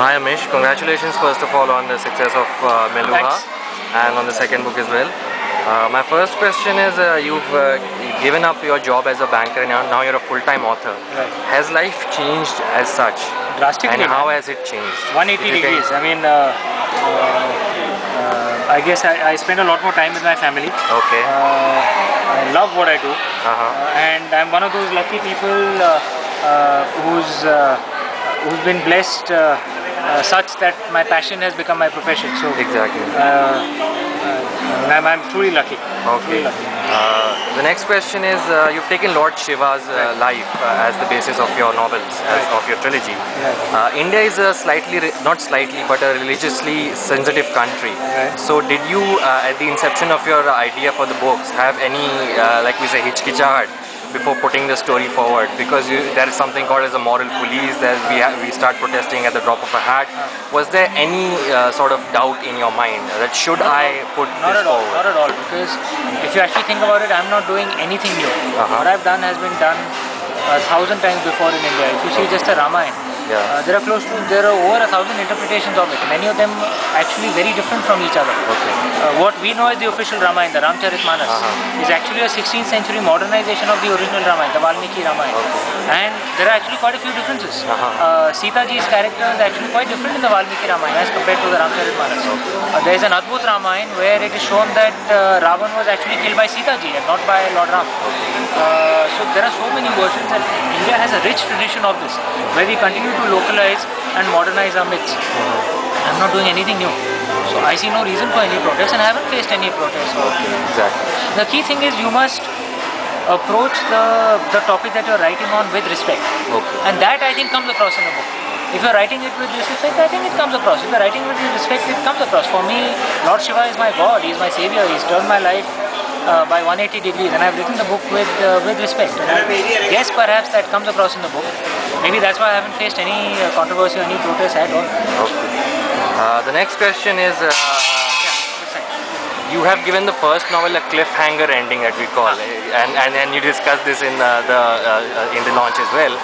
Hi Amish, congratulations first of all on the success of Meluha and on the second book as well. My first question is you've given up your job as a banker and now you're a full-time author. Right. Has life changed as such? Drastically. And how has it changed? 180 degrees. I mean, I guess I spend a lot more time with my family. Okay. I love what I do. And I'm one of those lucky people who's been blessed such that my passion has become my profession. So exactly. I'm truly lucky. Okay. Truly lucky. The next question is you've taken Lord Shiva's life as the basis of your novels, of your trilogy. India is a not slightly, but a religiously sensitive country. So did you, at the inception of your idea for the books, have any, like we say, hichkichahat before putting the story forward? Because there is something called as a moral police, we start protesting at the drop of a hat. Was there any sort of doubt in your mind that should I put this forward? Not at all, because if you actually think about it, I'm not doing anything new. What I've done has been done 1,000 times before in India. If you see just the Ramayana, there are over 1,000 interpretations of it. Many of them actually very different from each other. What we know as the official Ramayana, the Ramcharitmanas, is actually a 16th century modernization of the original Ramayana, the Valmiki Ramayana. And there are actually quite a few differences. Sita ji's character is actually quite different in the Valmiki Ramayana as compared to the Ramcharitmanas. There is an Adbhut Ramayana where it is shown that Ravan was actually killed by Sita ji and not by Lord Ram. So there are so many versions, and India has a rich tradition of this, where we continue to localize and modernize our myths. I'm not doing anything new. So I see no reason for any protest, and I haven't faced any protest. Exactly. The key thing is you must approach the topic that you're writing on with respect. And that I think comes across in the book. If you're writing it with disrespect, I think it comes across. If you're writing it with respect, it comes across. For me, Lord Shiva is my God, He is my savior, He's turned my life by 180 degrees, and I've written the book with respect. And I guess perhaps that comes across in the book. Maybe that's why I haven't faced any controversy or any protest at all. The next question is you have given the first novel a cliffhanger ending that we call, and you discussed this in the launch as well.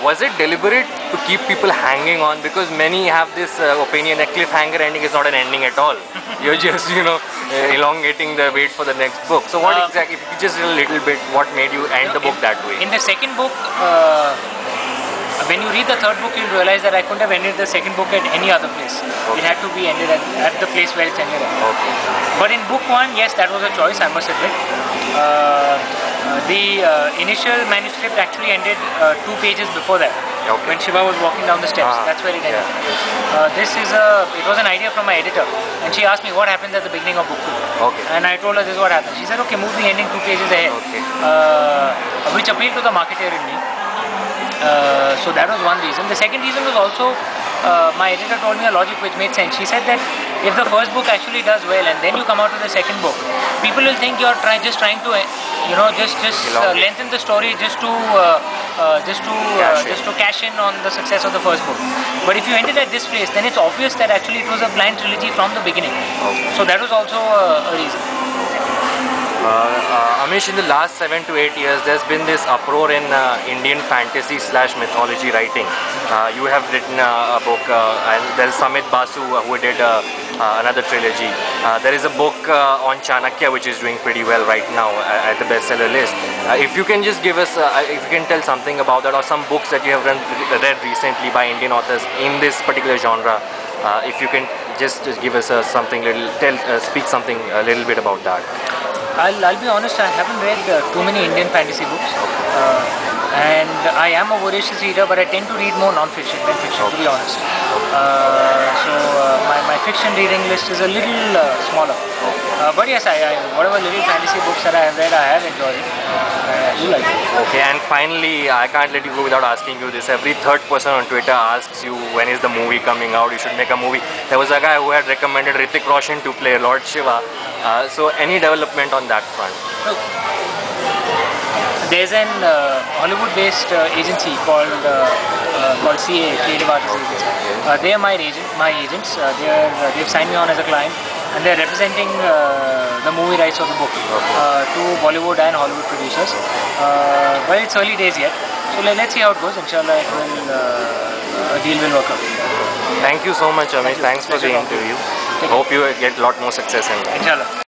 Was it deliberate to keep people hanging on? Because many have this opinion that cliffhanger ending is not an ending at all. You're just, elongating the wait for the next book. So what exactly, if you could just a little bit, what made you end the book that way? In the second book, when you read the third book, you'll realize that I couldn't have ended the second book at any other place. It had to be ended at the place where it's ended at. But in book one, yes, that was a choice, I must admit. The initial manuscript actually ended 2 pages before that. When Shiva was walking down the steps, that's where it ended. It was an idea from my editor, and she asked me what happens at the beginning of book 2. And I told her this is what happened. She said, okay, move the ending 2 pages ahead, which appealed to the marketeer in me. So that was one reason. The second reason was also my editor told me a logic which made sense. She said that if the first book actually does well and then you come out with the second book, people will think you're just trying to lengthen the story just to cash in on the success of the first book. But if you ended at this place, then it's obvious that actually it was a planned trilogy from the beginning. So that was also a reason. Amish, in the last 7 to 8 years, there's been this uproar in Indian fantasy / mythology writing. You have written a book, and there's Samit Basu who did another trilogy. There is a book on Chanakya which is doing pretty well right now at the bestseller list. If you can just give us, if you can tell something about that, or some books that you have read recently by Indian authors in this particular genre, if you can just give us something little, speak something a little bit about that. I'll be honest, I haven't read too many Indian fantasy books, and I am a voracious reader, but I tend to read more non-fiction than fiction, to be honest. So my fiction reading list is a little smaller. But yes, whatever little fantasy books that I have read, I have enjoyed it. I do like it. Okay, and finally, I can't let you go without asking you this. Every third person on Twitter asks you, when is the movie coming out? You should make a movie. There was a guy who had recommended Hrithik Roshan to play Lord Shiva. So any development on that front? Look, there's an Hollywood-based agency called CA, Creative Artists Agency. They are my agents. They've signed me on as a client, and they're representing the movie rights of the book to Bollywood and Hollywood producers. But it's early days yet, so let's see how it goes. Inshallah, it will deal will work out. Thank you so much, Amish. Thanks for the Pleasure talking to interview. you. Take care. Hope you get a lot more success in life. Inshallah.